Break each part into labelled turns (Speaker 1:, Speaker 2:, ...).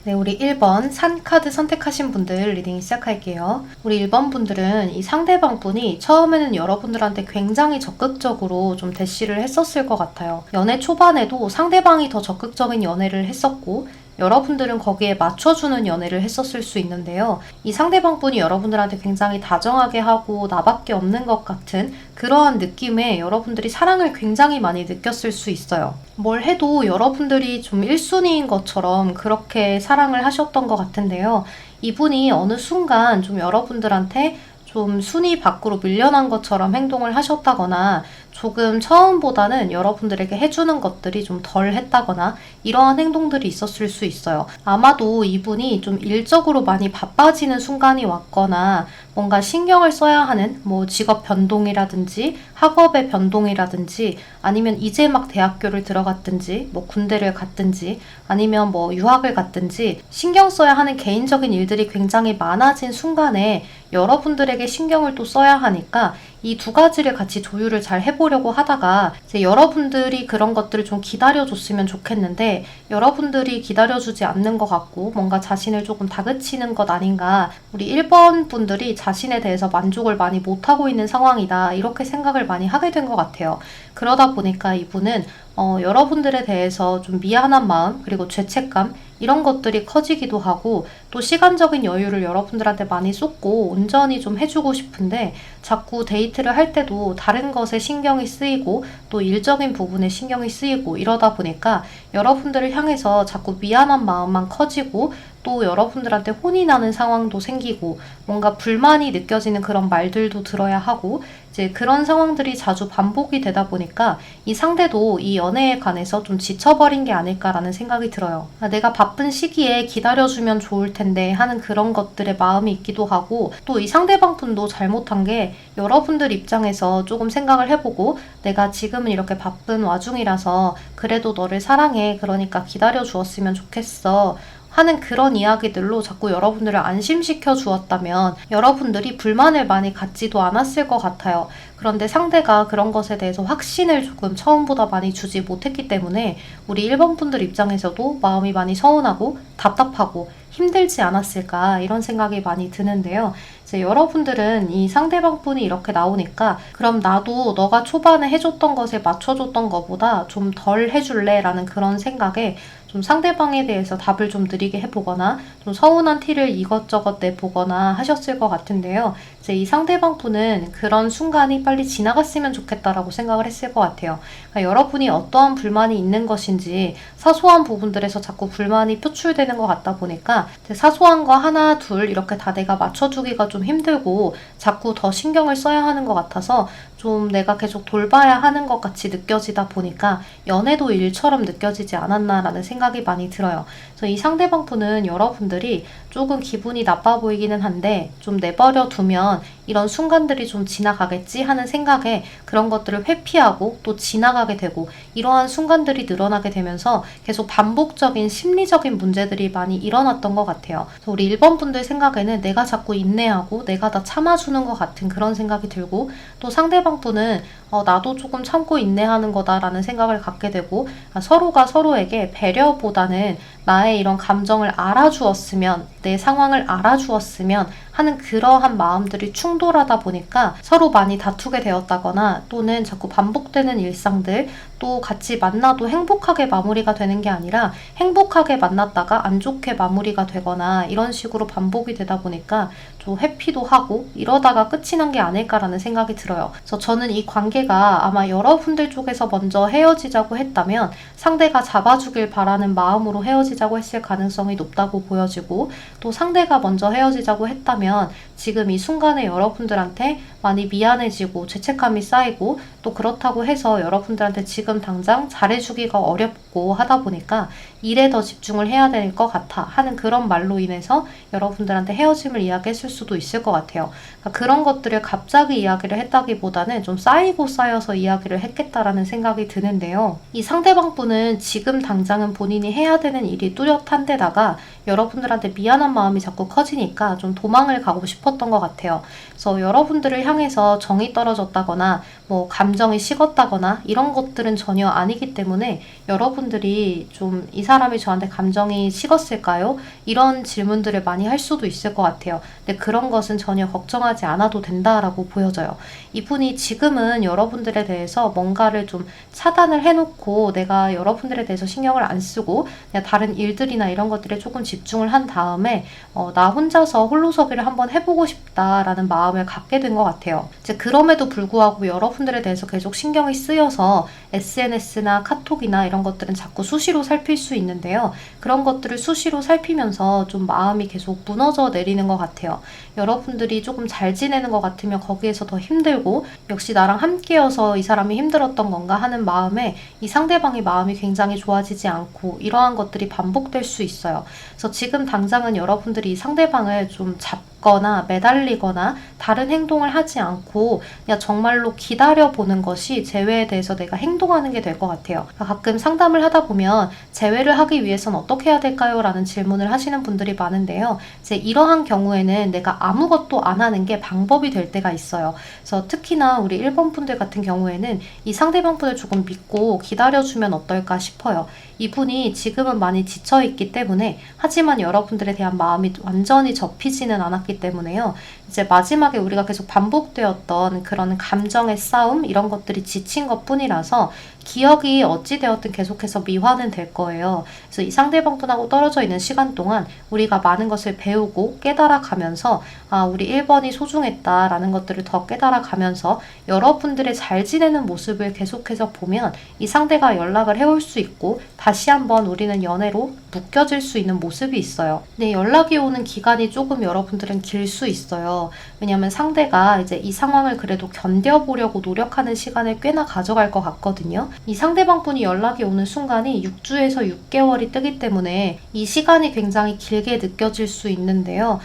Speaker 1: 네, 우리 1번 산 카드 선택하신 분들 리딩 시작할게요. 우리 1번 분들은 이 상대방 분이 처음에는 여러분들한테 굉장히 적극적으로 좀 대시를 했었을 것 같아요. 연애 초반에도 상대방이 더 적극적인 연애를 했었고 여러분들은 거기에 맞춰주는 연애를 했었을 수 있는데요. 이 상대방 분이 여러분들한테 굉장히 다정하게 하고 나밖에 없는 것 같은 그러한 느낌에 여러분들이 사랑을 굉장히 많이 느꼈을 수 있어요. 뭘 해도 여러분들이 좀 1순위인 것처럼 그렇게 사랑을 하셨던 것 같은데요. 이분이 어느 순간 좀 여러분들한테 좀 순위 밖으로 밀려난 것처럼 행동을 하셨다거나 조금 처음보다는 여러분들에게 해주는 것들이 좀 덜 했다거나 이러한 행동들이 있었을 수 있어요. 아마도 이분이 좀 일적으로 많이 바빠지는 순간이 왔거나 뭔가 신경을 써야 하는 뭐 직업 변동이라든지 학업의 변동이라든지 아니면 이제 막 대학교를 들어갔든지 뭐 군대를 갔든지 아니면 뭐 유학을 갔든지 신경 써야 하는 개인적인 일들이 굉장히 많아진 순간에 여러분들에게 신경을 또 써야 하니까 이 두 가지를 같이 조율을 잘 해보려고 하다가 이제 여러분들이 그런 것들을 좀 기다려줬으면 좋겠는데 여러분들이 기다려주지 않는 것 같고 뭔가 자신을 조금 다그치는 것 아닌가, 우리 1번 분들이 자신에 대해서 만족을 많이 못하고 있는 상황이다 이렇게 생각을 많이 하게 된 것 같아요. 그러다 보니까 이분은 여러분들에 대해서 좀 미안한 마음 그리고 죄책감 이런 것들이 커지기도 하고 또 시간적인 여유를 여러분들한테 많이 쏟고 온전히 좀 해주고 싶은데 자꾸 데이트를 할 때도 다른 것에 신경이 쓰이고 또 일적인 부분에 신경이 쓰이고 이러다 보니까 여러분들을 향해서 자꾸 미안한 마음만 커지고 또 여러분들한테 혼이 나는 상황도 생기고 뭔가 불만이 느껴지는 그런 말들도 들어야 하고 이제 그런 상황들이 자주 반복이 되다 보니까 이 상대도 이 연애에 관해서 좀 지쳐버린 게 아닐까라는 생각이 들어요. 내가 바쁜 시기에 기다려주면 좋을 텐데 하는 그런 것들의 마음이 있기도 하고 또 이 상대방 분도 잘못한 게 여러분들 입장에서 조금 생각을 해보고 내가 지금은 이렇게 바쁜 와중이라서 그래도 너를 사랑해. 그러니까 기다려주었으면 좋겠어. 하는 그런 이야기들로 자꾸 여러분들을 안심시켜 주었다면 여러분들이 불만을 많이 갖지도 않았을 것 같아요. 그런데 상대가 그런 것에 대해서 확신을 조금 처음보다 많이 주지 못했기 때문에 우리 1번 분들 입장에서도 마음이 많이 서운하고 답답하고 힘들지 않았을까 이런 생각이 많이 드는데요. 이제 여러분들은 이 상대방 분이 이렇게 나오니까 그럼 나도 너가 초반에 해줬던 것에 맞춰줬던 것보다 좀 덜 해줄래? 라는 그런 생각에 좀 상대방에 대해서 답을 좀 느리게 해보거나 좀 서운한 티를 이것저것 내보거나 하셨을 것 같은데요. 이제 이 상대방 분은 그런 순간이 빨리 지나갔으면 좋겠다라고 생각을 했을 것 같아요. 그러니까 여러분이 어떠한 불만이 있는 것인지 사소한 부분들에서 자꾸 불만이 표출되는 것 같다 보니까 사소한 거 하나 둘 이렇게 다 내가 맞춰주기가 좀 힘들고 자꾸 더 신경을 써야 하는 것 같아서 좀 내가 계속 돌봐야 하는 것 같이 느껴지다 보니까 연애도 일처럼 느껴지지 않았나라는 생각이 많이 들어요. 그래서 이 상대방 분은 여러분들이 조금 기분이 나빠 보이기는 한데 좀 내버려 두면 이런 순간들이 좀 지나가겠지 하는 생각에 그런 것들을 회피하고 또 지나가게 되고 이러한 순간들이 늘어나게 되면서 계속 반복적인 심리적인 문제들이 많이 일어났던 것 같아요. 그래서 우리 1번 분들 생각에는 내가 자꾸 인내하고 내가 다 참아주는 것 같은 그런 생각이 들고 또 상대방 분은 나도 조금 참고 인내하는 거다라는 생각을 갖게 되고 서로가 서로에게 배려보다는 나의 이런 감정을 알아주었으면 내 상황을 알아주었으면 하는 그러한 마음들이 충돌하다 보니까 서로 많이 다투게 되었다거나 또는 자꾸 반복되는 일상들 또 같이 만나도 행복하게 마무리가 되는 게 아니라 행복하게 만났다가 안 좋게 마무리가 되거나 이런 식으로 반복이 되다 보니까 좀 회피도 하고 이러다가 끝이 난 게 아닐까라는 생각이 들어요. 그래서 저는 이 관계가 아마 여러분들 쪽에서 먼저 헤어지자고 했다면 상대가 잡아주길 바라는 마음으로 헤어지자고 했을 가능성이 높다고 보여지고 또 상대가 먼저 헤어지자고 했다면 지금 이 순간에 여러분들한테 많이 미안해지고 죄책감이 쌓이고 또 그렇다고 해서 여러분들한테 지금 당장 잘해주기가 어렵고 하다 보니까 일에 더 집중을 해야 될 것 같아 하는 그런 말로 인해서 여러분들한테 헤어짐을 이야기했을 수도 있을 것 같아요. 그러니까 그런 것들을 갑자기 이야기를 했다기보다는 좀 쌓이고 쌓여서 이야기를 했겠다라는 생각이 드는데요. 이 상대방 분은 지금 당장은 본인이 해야 되는 일이 뚜렷한 데다가 여러분들한테 미안한 마음이 자꾸 커지니까 좀 도망을 가고 싶었던 있었던 것 같아요. 그래서 여러분들을 향해서 정이 떨어졌다거나 뭐 감정이 식었다거나 이런 것들은 전혀 아니기 때문에 여러분들이 좀 이 사람이 저한테 감정이 식었을까요? 이런 질문들을 많이 할 수도 있을 것 같아요. 근데 그런 것은 전혀 걱정하지 않아도 된다라고 보여져요. 이분이 지금은 여러분들에 대해서 뭔가를 좀 차단을 해놓고 내가 여러분들에 대해서 신경을 안 쓰고 그냥 다른 일들이나 이런 것들에 조금 집중을 한 다음에 나 혼자서 홀로서기를 한번 해보고 싶다라는 마음을 갖게 된 것 같아요. 이제 그럼에도 불구하고 여러분들에 대해서 계속 신경이 쓰여서 SNS나 카톡이나 이런 것들은 자꾸 수시로 살필 수 있는데요. 그런 것들을 수시로 살피면서 좀 마음이 계속 무너져 내리는 것 같아요. 여러분들이 조금 잘 지내는 것 같으면 거기에서 더 힘들고 역시 나랑 함께여서 이 사람이 힘들었던 건가 하는 마음에 이 상대방의 마음이 굉장히 좋아지지 않고 이러한 것들이 반복될 수 있어요. 그래서 지금 당장은 여러분들이 이 상대방을 좀 잡거나 매달리거나 다른 행동을 하지 않고 그냥 정말로 기다려보는 것이 재회에 대해서 내가 행동하는 게 될 것 같아요. 가끔 상담을 하다 보면 재회를 하기 위해서는 어떻게 해야 될까요? 라는 질문을 하시는 분들이 많은데요. 이제 이러한 경우에는 내가 아무것도 안 하는 게 방법이 될 때가 있어요. 그래서 특히나 우리 1번 분들 같은 경우에는 이 상대방 분을 조금 믿고 기다려주면 어떨까 싶어요. 이분이 지금은 많이 지쳐있기 때문에 하지만 여러분들에 대한 마음이 완전히 접히지는 않았기 때문에요. 이제 마지막에 우리가 계속 반복되었던 그런 감정의 싸움 이런 것들이 지친 것 뿐이라서 기억이 어찌되었든 계속해서 미화는 될 거예요. 그래서 이 상대방 분하고 떨어져 있는 시간 동안 우리가 많은 것을 배우고 깨달아 가면서 우리 1번이 소중했다라는 것들을 더 깨달아 가면서 여러분들의 잘 지내는 모습을 계속해서 보면 이 상대가 연락을 해올 수 있고 다시 한번 우리는 연애로 묶여질 수 있는 모습이 있어요. 근데 연락이 오는 기간이 조금 여러분들은 길 수 있어요. 왜냐하면 상대가 이제 이 상황을 그래도 견뎌보려고 노력하는 시간을 꽤나 가져갈 것 같거든요. 이 상대방 분이 연락이 오는 순간이 6주에서 6개월이 뜨기 때문에 이 시간이 굉장히 길게 느껴질 수 있는데요.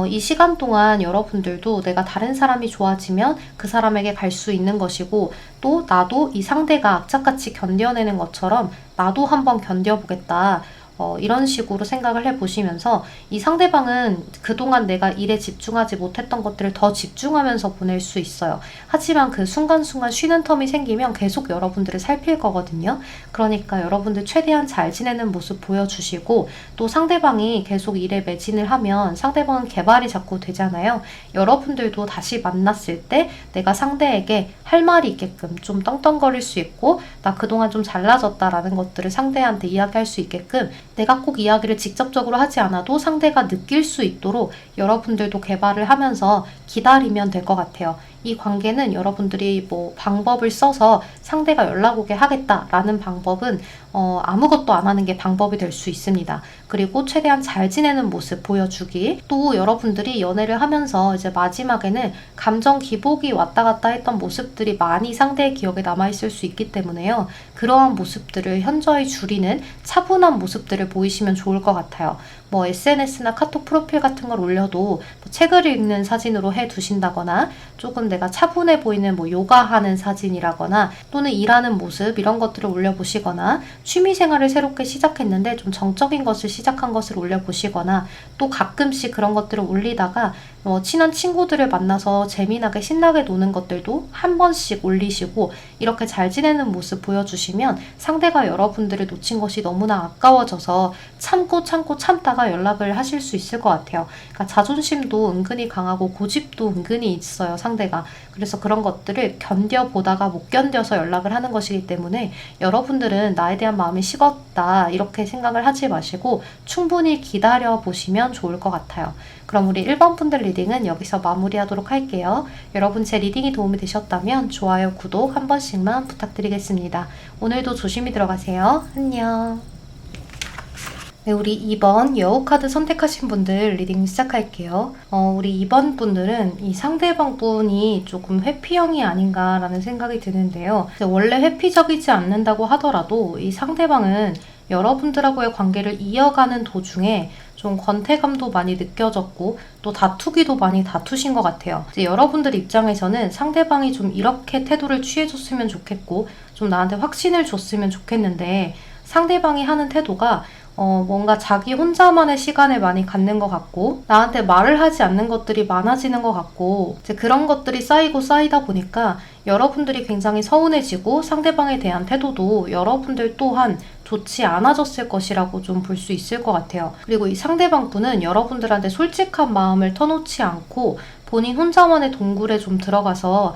Speaker 1: 이 시간 동안 여러분들도 내가 다른 사람이 좋아지면 그 사람에게 갈 수 있는 것이고 또 나도 이 상대가 악착같이 견뎌내는 것처럼 나도 한번 견뎌보겠다. 이런 식으로 생각을 해보시면서 이 상대방은 그동안 내가 일에 집중하지 못했던 것들을 더 집중하면서 보낼 수 있어요. 하지만 그 순간순간 쉬는 텀이 생기면 계속 여러분들을 살필 거거든요. 그러니까 여러분들 최대한 잘 지내는 모습 보여주시고 또 상대방이 계속 일에 매진을 하면 상대방은 개발이 자꾸 되잖아요. 여러분들도 다시 만났을 때 내가 상대에게 할 말이 있게끔 좀 떵떵거릴 수 있고 나 그동안 좀 잘나졌다라는 것들을 상대한테 이야기할 수 있게끔 내가 꼭 이야기를 직접적으로 하지 않아도 상대가 느낄 수 있도록 여러분들도 개발을 하면서 기다리면 될 것 같아요. 이 관계는 여러분들이 뭐 방법을 써서 상대가 연락 오게 하겠다라는 방법은 아무것도 안 하는 게 방법이 될 수 있습니다. 그리고 최대한 잘 지내는 모습 보여주기. 또 여러분들이 연애를 하면서 이제 마지막에는 감정 기복이 왔다 갔다 했던 모습들이 많이 상대의 기억에 남아있을 수 있기 때문에요. 그러한 모습들을 현저히 줄이는 차분한 모습들을 보이시면 좋을 것 같아요. 뭐 SNS나 카톡 프로필 같은 걸 올려도 뭐 책을 읽는 사진으로 해두신다거나 조금 내가 차분해 보이는 뭐 요가하는 사진이라거나 또는 일하는 모습 이런 것들을 올려보시거나 취미생활을 새롭게 시작했는데 좀 정적인 것을 시작한 것을 올려보시거나 또 가끔씩 그런 것들을 올리다가 친한 친구들을 만나서 재미나게 신나게 노는 것들도 한 번씩 올리시고 이렇게 잘 지내는 모습 보여주시면 상대가 여러분들을 놓친 것이 너무나 아까워져서 참고 참다가 연락을 하실 수 있을 것 같아요. 그러니까 자존심도 은근히 강하고 고집도 은근히 있어요, 상대가. 그래서 그런 것들을 견뎌보다가 못 견뎌서 연락을 하는 것이기 때문에 여러분들은 나에 대한 마음이 식었다 이렇게 생각을 하지 마시고 충분히 기다려보시면 좋을 것 같아요. 그럼 우리 1번 분들 리딩은 여기서 마무리하도록 할게요. 여러분 제 리딩이 도움이 되셨다면 좋아요, 구독 한 번씩만 부탁드리겠습니다. 오늘도 조심히 들어가세요. 안녕. 네, 우리 2번 여우 카드 선택하신 분들 리딩 시작할게요. 우리 2번 분들은 이 상대방 분이 조금 회피형이 아닌가라는 생각이 드는데요. 원래 회피적이지 않는다고 하더라도 이 상대방은 여러분들하고의 관계를 이어가는 도중에 좀 권태감도 많이 느껴졌고 또 다투기도 많이 다투신 것 같아요. 이제 여러분들 입장에서는 상대방이 좀 이렇게 태도를 취해줬으면 좋겠고 좀 나한테 확신을 줬으면 좋겠는데 상대방이 하는 태도가 뭔가 자기 혼자만의 시간을 많이 갖는 것 같고, 나한테 말을 하지 않는 것들이 많아지는 것 같고, 이제 그런 것들이 쌓이고 쌓이다 보니까 여러분들이 굉장히 서운해지고 상대방에 대한 태도도 여러분들 또한 좋지 않아졌을 것이라고 좀 볼 수 있을 것 같아요. 그리고 이 상대방 분은 여러분들한테 솔직한 마음을 터놓지 않고 본인 혼자만의 동굴에 좀 들어가서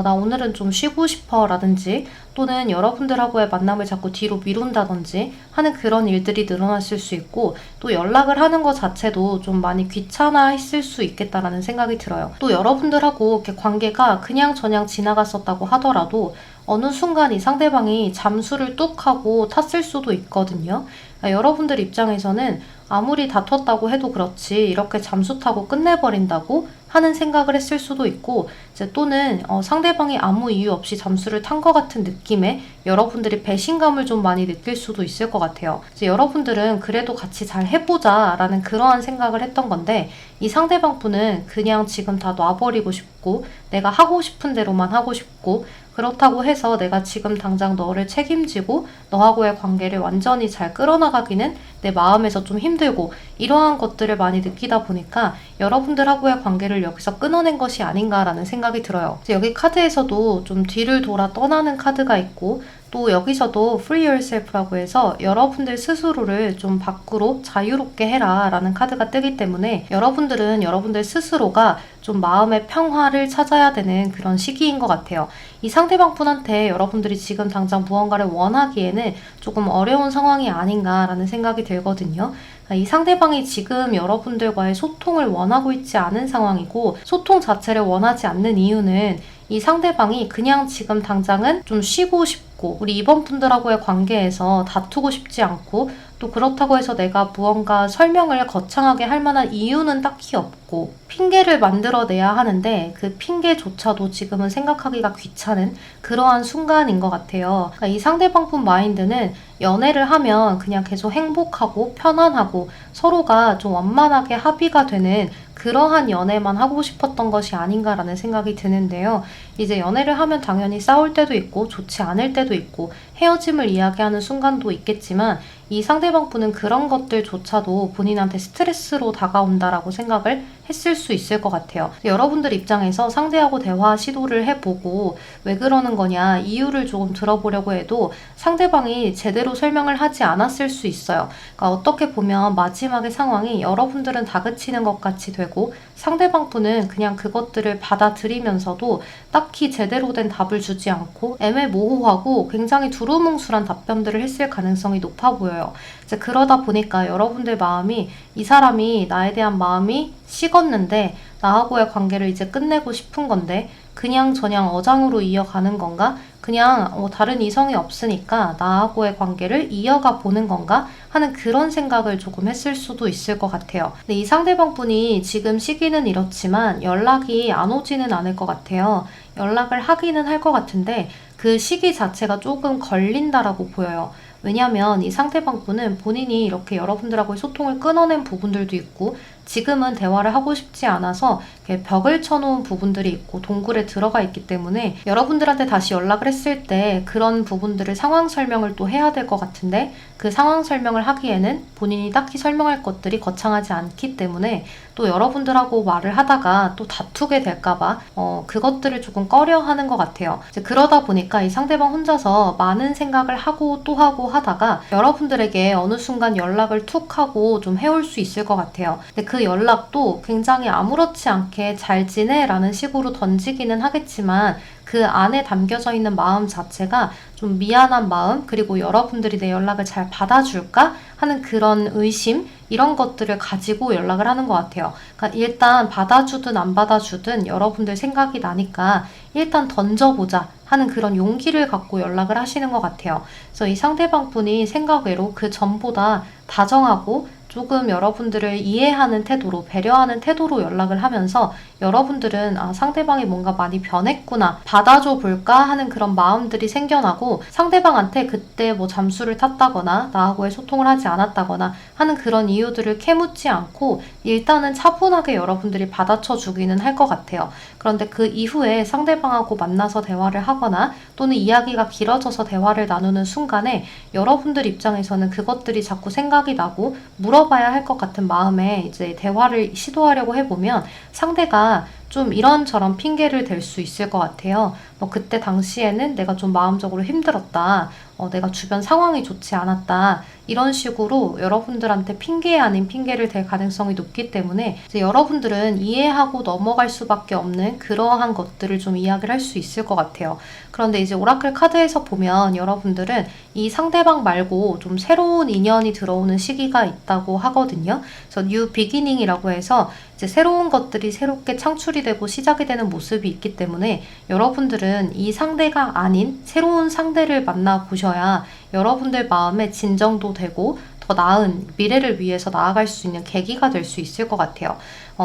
Speaker 1: 나 오늘은 좀 쉬고 싶어 라든지, 또는 여러분들하고의 만남을 자꾸 뒤로 미룬다든지 하는 그런 일들이 늘어났을 수 있고, 또 연락을 하는 것 자체도 좀 많이 귀찮아했을 수 있겠다라는 생각이 들어요. 또 여러분들하고 이렇게 관계가 그냥저냥 지나갔었다고 하더라도 어느 순간 이 상대방이 잠수를 뚝 하고 탔을 수도 있거든요. 그러니까 여러분들 입장에서는 아무리 다퉜다고 해도 그렇지 이렇게 잠수 타고 끝내버린다고 하는 생각을 했을 수도 있고, 이제 또는 상대방이 아무 이유 없이 잠수를 탄 것 같은 느낌에 여러분들이 배신감을 좀 많이 느낄 수도 있을 것 같아요. 이제 여러분들은 그래도 같이 잘 해보자 라는 그러한 생각을 했던 건데, 이 상대방 분은 그냥 지금 다 놔버리고 싶고 내가 하고 싶은 대로만 하고 싶고, 그렇다고 해서 내가 지금 당장 너를 책임지고 너하고의 관계를 완전히 잘 끌어나가기는 내 마음에서 좀 힘들고, 이러한 것들을 많이 느끼다 보니까 여러분들하고의 관계를 여기서 끊어낸 것이 아닌가라는 생각이 들어요. 여기 카드에서도 좀 뒤를 돌아 떠나는 카드가 있고, 또 여기서도 Free Yourself라고 해서 여러분들 스스로를 좀 밖으로 자유롭게 해라 라는 카드가 뜨기 때문에, 여러분들은 여러분들 스스로가 좀 마음의 평화를 찾아야 되는 그런 시기인 것 같아요. 이 상대방 분한테 여러분들이 지금 당장 무언가를 원하기에는 조금 어려운 상황이 아닌가라는 생각이 들거든요. 이 상대방이 지금 여러분들과의 소통을 원하고 있지 않은 상황이고, 소통 자체를 원하지 않는 이유는 이 상대방이 그냥 지금 당장은 좀 쉬고 싶고, 우리 이번 분들하고의 관계에서 다투고 싶지 않고, 또 그렇다고 해서 내가 무언가 설명을 거창하게 할 만한 이유는 딱히 없고, 핑계를 만들어내야 하는데 그 핑계조차도 지금은 생각하기가 귀찮은 그러한 순간인 것 같아요. 그러니까 이 상대방 분 마인드는 연애를 하면 그냥 계속 행복하고 편안하고 서로가 좀 원만하게 합의가 되는 그러한 연애만 하고 싶었던 것이 아닌가라는 생각이 드는데요. 이제 연애를 하면 당연히 싸울 때도 있고 좋지 않을 때도 있고 헤어짐을 이야기하는 순간도 있겠지만, 이 상대방 분은 그런 것들조차도 본인한테 스트레스로 다가온다라고 생각을 했을 수 있을 것 같아요. 여러분들 입장에서 상대하고 대화 시도를 해보고 왜 그러는 거냐 이유를 조금 들어보려고 해도 상대방이 제대로 설명을 하지 않았을 수 있어요. 그러니까 어떻게 보면 마지막의 상황이 여러분들은 다그치는 것 같이 되고, 상대방 분은 그냥 그것들을 받아들이면서도 딱히 제대로 된 답을 주지 않고 애매모호하고 굉장히 두루뭉술한 답변들을 했을 가능성이 높아 보여요. 이제 그러다 보니까 여러분들 마음이, 이 사람이 나에 대한 마음이 식었는데 나하고의 관계를 이제 끝내고 싶은 건데 그냥 저냥 어장으로 이어가는 건가? 그냥 다른 이성이 없으니까 나하고의 관계를 이어가 보는 건가? 하는 그런 생각을 조금 했을 수도 있을 것 같아요. 근데 이 상대방 분이 지금 시기는 이렇지만 연락이 안 오지는 않을 것 같아요. 연락을 하기는 할 것 같은데 그 시기 자체가 조금 걸린다라고 보여요. 왜냐면 이 상대방 분은 본인이 이렇게 여러분들하고의 소통을 끊어낸 부분들도 있고, 지금은 대화를 하고 싶지 않아서 벽을 쳐놓은 부분들이 있고 동굴에 들어가 있기 때문에 여러분들한테 다시 연락을 했을 때 그런 부분들을 상황 설명을 또 해야 될 것 같은데, 그 상황 설명을 하기에는 본인이 딱히 설명할 것들이 거창하지 않기 때문에 또 여러분들하고 말을 하다가 또 다투게 될까봐 그것들을 조금 꺼려하는 것 같아요. 이제 그러다 보니까 이 상대방 혼자서 많은 생각을 하고 또 하고 하다가 여러분들에게 어느 순간 연락을 툭 하고 좀 해올 수 있을 것 같아요. 근데 그 연락도 굉장히 아무렇지 않게 잘 지내? 라는 식으로 던지기는 하겠지만, 그 안에 담겨져 있는 마음 자체가 좀 미안한 마음, 그리고 여러분들이 내 연락을 잘 받아줄까? 하는 그런 의심, 이런 것들을 가지고 연락을 하는 것 같아요. 그러니까 일단 받아주든 안 받아주든 여러분들 생각이 나니까 일단 던져보자 하는 그런 용기를 갖고 연락을 하시는 것 같아요. 그래서 이 상대방 분이 생각외로 그 전보다 다정하고 조금 여러분들을 이해하는 태도로, 배려하는 태도로 연락을 하면서 여러분들은 상대방이 뭔가 많이 변했구나, 받아줘 볼까 하는 그런 마음들이 생겨나고, 상대방한테 그때 뭐 잠수를 탔다거나 나하고의 소통을 하지 않았다거나 하는 그런 이유들을 캐묻지 않고 일단은 차분하게 여러분들이 받아쳐 주기는 할 것 같아요. 그런데 그 이후에 상대방하고 만나서 대화를 하거나 또는 이야기가 길어져서 대화를 나누는 순간에 여러분들 입장에서는 그것들이 자꾸 생각이 나고 물어봐야 할 것 같은 마음에 이제 대화를 시도하려고 해보면 상대가 좀 이런저런 핑계를 댈 수 있을 것 같아요. 뭐 그때 당시에는 내가 좀 마음적으로 힘들었다. 내가 주변 상황이 좋지 않았다. 이런 식으로 여러분들한테 핑계 아닌 핑계를 댈 가능성이 높기 때문에 이제 여러분들은 이해하고 넘어갈 수밖에 없는 그러한 것들을 좀 이야기를 할 수 있을 것 같아요. 그런데 이제 오라클 카드에서 보면 여러분들은 이 상대방 말고 좀 새로운 인연이 들어오는 시기가 있다고 하거든요. 그래서 뉴 비기닝이라고 해서 이제 새로운 것들이 새롭게 창출이 되고 시작이 되는 모습이 있기 때문에 여러분들은 이 상대가 아닌 새로운 상대를 만나보셔야 여러분들 마음에 진정도 되고 더 나은 미래를 위해서 나아갈 수 있는 계기가 될 수 있을 것 같아요.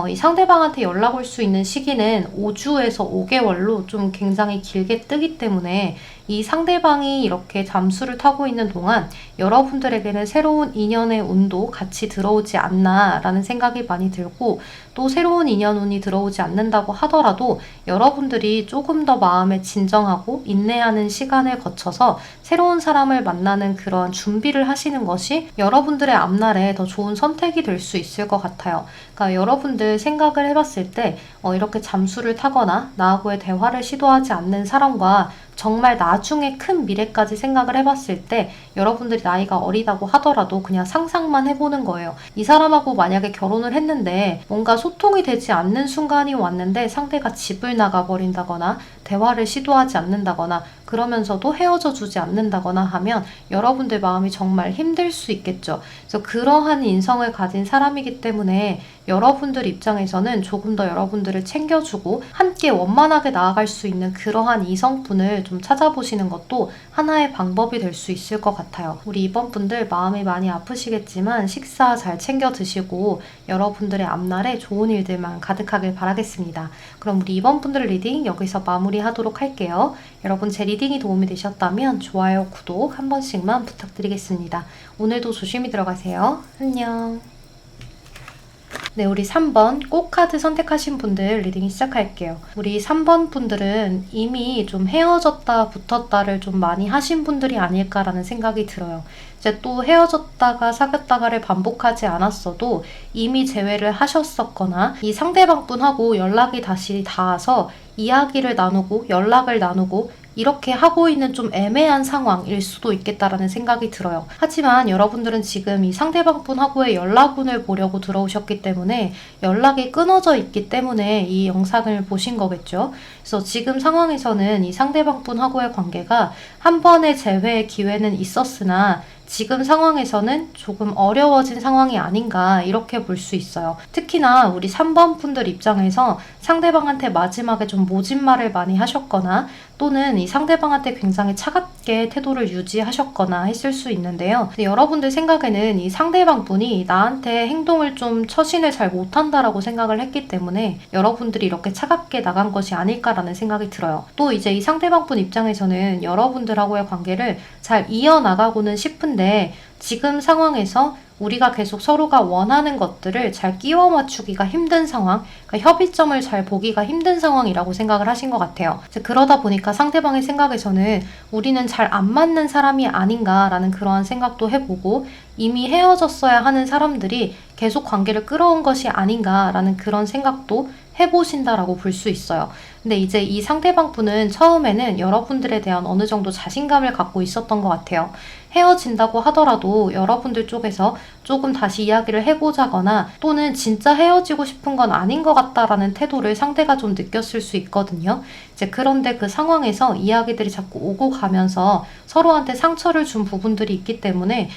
Speaker 1: 이 상대방한테 연락 올 수 있는 시기는 5주에서 5개월로 좀 굉장히 길게 뜨기 때문에 이 상대방이 이렇게 잠수를 타고 있는 동안 여러분들에게는 새로운 인연의 운도 같이 들어오지 않나라는 생각이 많이 들고, 또 새로운 인연 운이 들어오지 않는다고 하더라도 여러분들이 조금 더 마음에 진정하고 인내하는 시간을 거쳐서 새로운 사람을 만나는 그런 준비를 하시는 것이 여러분들의 앞날에 더 좋은 선택이 될 수 있을 것 같아요. 그러니까 여러분들 생각을 해봤을 때 이렇게 잠수를 타거나 나하고의 대화를 시도하지 않는 사람과 정말 나중에 큰 미래까지 생각을 해봤을 때 여러분들이 나이가 어리다고 하더라도 그냥 상상만 해보는 거예요. 이 사람하고 만약에 결혼을 했는데 뭔가 소통이 되지 않는 순간이 왔는데 상대가 집을 나가버린다거나 대화를 시도하지 않는다거나 그러면서도 헤어져 주지 않는다거나 하면 여러분들 마음이 정말 힘들 수 있겠죠. 그래서 그러한 인성을 가진 사람이기 때문에 여러분들 입장에서는 조금 더 여러분들을 챙겨주고 함께 원만하게 나아갈 수 있는 그러한 이성분을 좀 찾아보시는 것도 하나의 방법이 될 수 있을 것 같아요. 우리 이번 분들 마음이 많이 아프시겠지만 식사 잘 챙겨 드시고 여러분들의 앞날에 좋은 일들만 가득하길 바라겠습니다. 그럼 우리 이번 분들 리딩 여기서 마무리하도록 할게요. 여러분 제 리딩이 도움이 되셨다면 좋아요, 구독 한 번씩만 부탁드리겠습니다. 오늘도 조심히 들어가세요. 안녕. 네, 우리 3번 꽃카드 선택하신 분들 리딩 시작할게요. 우리 3번 분들은 이미 좀 헤어졌다 붙었다를 좀 많이 하신 분들이 아닐까라는 생각이 들어요. 이제 또 헤어졌다가 사귀었다가를 반복하지 않았어도 이미 재회를 하셨었거나 이 상대방 분하고 연락이 다시 닿아서 이야기를 나누고 연락을 나누고 이렇게 하고 있는 좀 애매한 상황일 수도 있겠다라는 생각이 들어요. 하지만 여러분들은 지금 이 상대방 분하고의 연락운을 보려고 들어오셨기 때문에 연락이 끊어져 있기 때문에 이 영상을 보신 거겠죠. 그래서 지금 상황에서는 이 상대방 분하고의 관계가 한 번의 재회의 기회는 있었으나 지금 상황에서는 조금 어려워진 상황이 아닌가 이렇게 볼 수 있어요. 특히나 우리 3번 분들 입장에서 상대방한테 마지막에 좀 모진 말을 많이 하셨거나 또는 이 상대방한테 굉장히 차갑게 태도를 유지하셨거나 했을 수 있는데요. 근데 여러분들 생각에는 이 상대방 분이 나한테 행동을 좀 처신을 잘 못한다라고 생각을 했기 때문에 여러분들이 이렇게 차갑게 나간 것이 아닐까라는 생각이 들어요. 또 이제 이 상대방 분 입장에서는 여러분들하고의 관계를 잘 이어나가고는 싶은데 지금 상황에서 우리가 계속 서로가 원하는 것들을 잘 끼워 맞추기가 힘든 상황, 그러니까 협의점을 잘 보기가 힘든 상황이라고 생각을 하신 것 같아요. 그러다 보니까 상대방의 생각에서는 우리는 잘 안 맞는 사람이 아닌가라는 그러한 생각도 해보고 이미 헤어졌어야 하는 사람들이 계속 관계를 끌어온 것이 아닌가라는 그런 생각도 해보신다라고 볼 수 있어요. 근데 이제 이 상대방 분은 처음에는 여러분들에 대한 어느 정도 자신감을 갖고 있었던 것 같아요. 헤어진다고 하더라도 여러분들 쪽에서 조금 다시 이야기를 해보자거나 또는 진짜 헤어지고 싶은 건 아닌 것 같다라는 태도를 상대가 좀 느꼈을 수 있거든요. 이제 그런데 그 상황에서 이야기들이 자꾸 오고 가면서 서로한테 상처를 준 부분들이 있기 때문에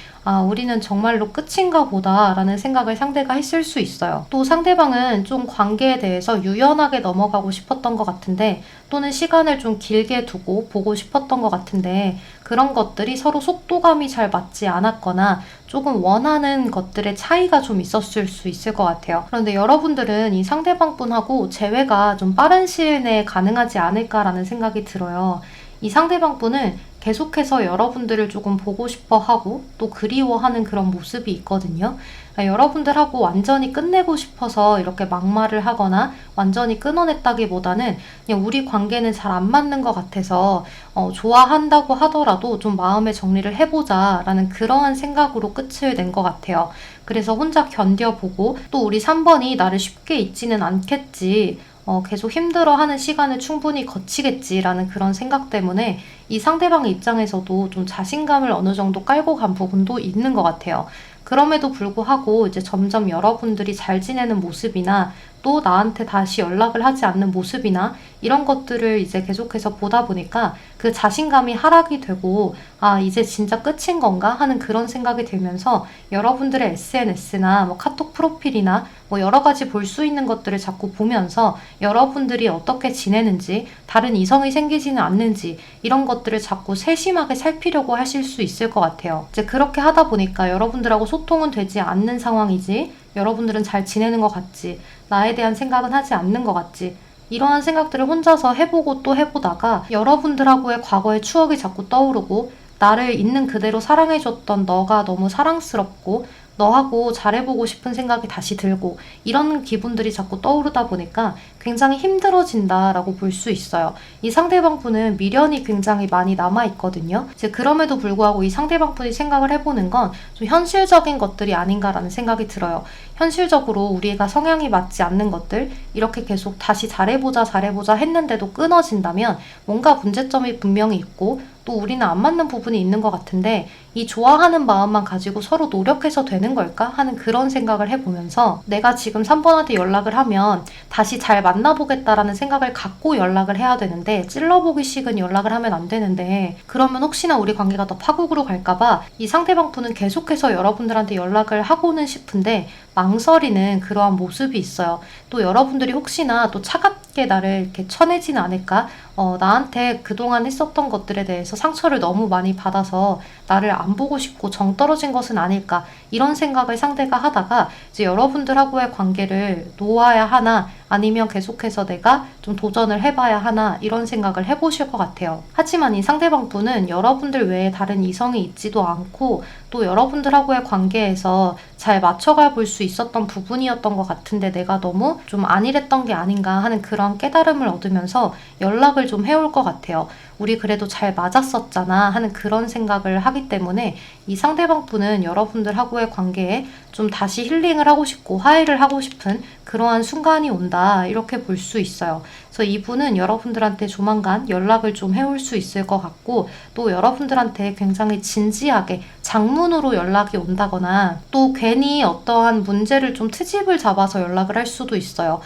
Speaker 1: 우리는 정말로 끝인가 보다라는 생각을 상대가 했을 수 있어요. 또 상대방은 좀 관계에 대해서 유연하게 넘어가고 싶었던 것 같은데 또는 시간을 좀 길게 두고 보고 싶었던 것 같은데 그런 것들이 서로 속도감이 잘 맞지 않았거나 조금 원하는 것들의 차이가 좀 있었을 수 있을 것 같아요. 그런데 여러분들은 이 상대방분하고 재회가 좀 빠른 시일 내에 가능하지 않을까라는 생각이 들어요. 이 상대방분은 계속해서 여러분들을 조금 보고 싶어 하고 또 그리워하는 그런 모습이 있거든요. 그러니까 여러분들하고 완전히 끝내고 싶어서 이렇게 막말을 하거나 완전히 끊어냈다기보다는 그냥 우리 관계는 잘 안 맞는 것 같아서 좋아한다고 하더라도 좀 마음의 정리를 해보자 라는 그러한 생각으로 끝을 낸 것 같아요. 그래서 혼자 견뎌보고 또 우리 3번이 나를 쉽게 잊지는 않겠지, 계속 힘들어하는 시간을 충분히 거치겠지라는 그런 생각 때문에 이 상대방의 입장에서도 좀 자신감을 어느 정도 깔고 간 부분도 있는 것 같아요. 그럼에도 불구하고 이제 점점 여러분들이 잘 지내는 모습이나 또 나한테 다시 연락을 하지 않는 모습이나 이런 것들을 이제 계속해서 보다 보니까 그 자신감이 하락이 되고 아, 이제 진짜 끝인 건가 하는 그런 생각이 들면서 여러분들의 SNS나 뭐 카톡 프로필이나 뭐 여러 가지 볼 수 있는 것들을 자꾸 보면서 여러분들이 어떻게 지내는지, 다른 이성이 생기지는 않는지 이런 것들을 자꾸 세심하게 살피려고 하실 수 있을 것 같아요. 이제 그렇게 하다 보니까 여러분들하고 소통은 되지 않는 상황이지, 여러분들은 잘 지내는 것 같지, 나에 대한 생각은 하지 않는 것 같지, 이러한 생각들을 혼자서 해보고 또 해보다가 여러분들하고의 과거의 추억이 자꾸 떠오르고 나를 있는 그대로 사랑해줬던 너가 너무 사랑스럽고 너하고 잘해보고 싶은 생각이 다시 들고 이런 기분들이 자꾸 떠오르다 보니까 굉장히 힘들어진다라고 볼 수 있어요. 이 상대방 분은 미련이 굉장히 많이 남아있거든요. 이제 그럼에도 불구하고 이 상대방 분이 생각을 해보는 건 좀 현실적인 것들이 아닌가라는 생각이 들어요. 현실적으로 우리가 성향이 맞지 않는 것들, 이렇게 계속 다시 잘해보자 했는데도 끊어진다면 뭔가 문제점이 분명히 있고 또 우리는 안 맞는 부분이 있는 것 같은데 이 좋아하는 마음만 가지고 서로 노력해서 되는 걸까 하는 그런 생각을 해보면서 내가 지금 3번한테 연락을 하면 다시 잘 만나보겠다라는 생각을 갖고 연락을 해야 되는데 찔러보기 식은 연락을 하면 안 되는데 그러면 혹시나 우리 관계가 더 파국으로 갈까봐 이 상대방 분은 계속해서 여러분들한테 연락을 하고는 싶은데 망설이는 그러한 모습이 있어요. 또 여러분들이 혹시나 또 차갑게 나를 이렇게 쳐내진 않을까? 나한테 그동안 했었던 것들에 대해서 상처를 너무 많이 받아서 나를 안 보고 싶고 정 떨어진 것은 아닐까? 이런 생각을 상대가 하다가 이제 여러분들하고의 관계를 놓아야 하나 아니면 계속해서 내가 좀 도전을 해봐야 하나 이런 생각을 해보실 것 같아요. 하지만 이 상대방 분은 여러분들 외에 다른 이성이 있지도 않고 또 여러분들하고의 관계에서 잘 맞춰가 볼 수 있었던 부분이었던 것 같은데 내가 너무 좀 안일했던 게 아닌가 하는 그런 깨달음을 얻으면서 연락을 좀 해올 것 같아요. 우리 그래도 잘 맞았었잖아 하는 그런 생각을 하기 때문에 이 상대방 분은 여러분들하고의 관계에 좀 다시 힐링을 하고 싶고 화해를 하고 싶은 그러한 순간이 온다 이렇게 볼 수 있어요. 그래서 이분은 여러분들한테 조만간 연락을 좀 해올 수 있을 것 같고 또 여러분들한테 굉장히 진지하게 장문으로 연락이 온다거나 또 괜히 어떠한 문제를 좀 트집을 잡아서 연락을 할 수도 있어요.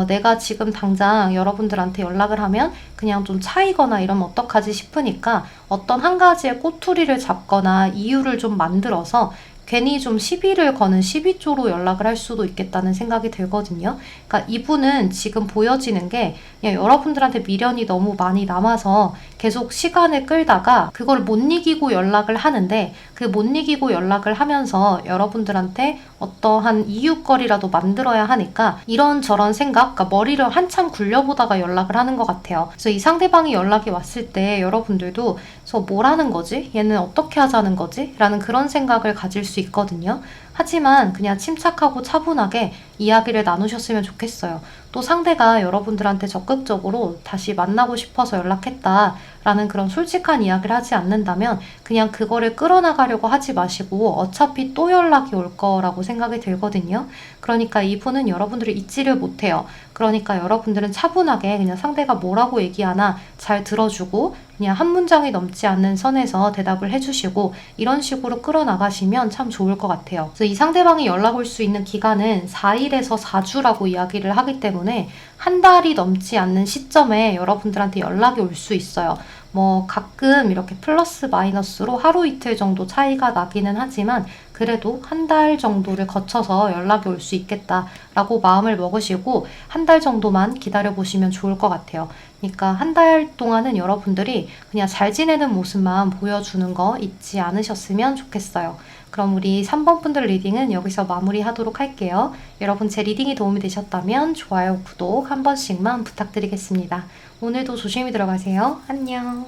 Speaker 1: 내가 지금 당장 여러분들한테 연락을 하면 그냥 좀 차이거나 이러면 어떡하지 싶으니까 어떤 한 가지의 꼬투리를 잡거나 이유를 좀 만들어서 괜히 좀 시비를 거는 시비조로 연락을 할 수도 있겠다는 생각이 들거든요. 그러니까 이분은 지금 보여지는 게 그냥 여러분들한테 미련이 너무 많이 남아서 계속 시간을 끌다가 그걸 못 이기고 연락을 하는데 그 못 이기고 연락을 하면서 여러분들한테 어떠한 이유거리라도 만들어야 하니까 이런저런 생각, 그러니까 머리를 한참 굴려보다가 연락을 하는 것 같아요. 그래서 이 상대방이 연락이 왔을 때 여러분들도 저 뭐라는 거지? 얘는 어떻게 하자는 거지? 라는 그런 생각을 가질 수 있거든요. 하지만 그냥 침착하고 차분하게 이야기를 나누셨으면 좋겠어요. 또 상대가 여러분들한테 적극적으로 다시 만나고 싶어서 연락했다 라는 그런 솔직한 이야기를 하지 않는다면 그냥 그거를 끌어나가려고 하지 마시고 어차피 또 연락이 올 거라고 생각이 들거든요. 그러니까 이분은 여러분들을 잊지를 못해요. 그러니까 여러분들은 차분하게 그냥 상대가 뭐라고 얘기하나 잘 들어주고 그냥 한 문장이 넘지 않는 선에서 대답을 해주시고 이런 식으로 끌어나가시면 참 좋을 것 같아요. 그래서 이 상대방이 연락 올 수 있는 기간은 4일에서 4주라고 이야기를 하기 때문에 한 달이 넘지 않는 시점에 여러분들한테 연락이 올 수 있어요. 뭐 가끔 이렇게 플러스 마이너스로 하루 이틀 정도 차이가 나기는 하지만 그래도 한 달 정도를 거쳐서 연락이 올 수 있겠다라고 마음을 먹으시고 한 달 정도만 기다려보시면 좋을 것 같아요. 그러니까 한 달 동안은 여러분들이 그냥 잘 지내는 모습만 보여주는 거 잊지 않으셨으면 좋겠어요. 그럼 우리 3번 분들 리딩은 여기서 마무리하도록 할게요. 여러분 제 리딩이 도움이 되셨다면 좋아요, 구독 한 번씩만 부탁드리겠습니다. 오늘도 조심히 들어가세요. 안녕.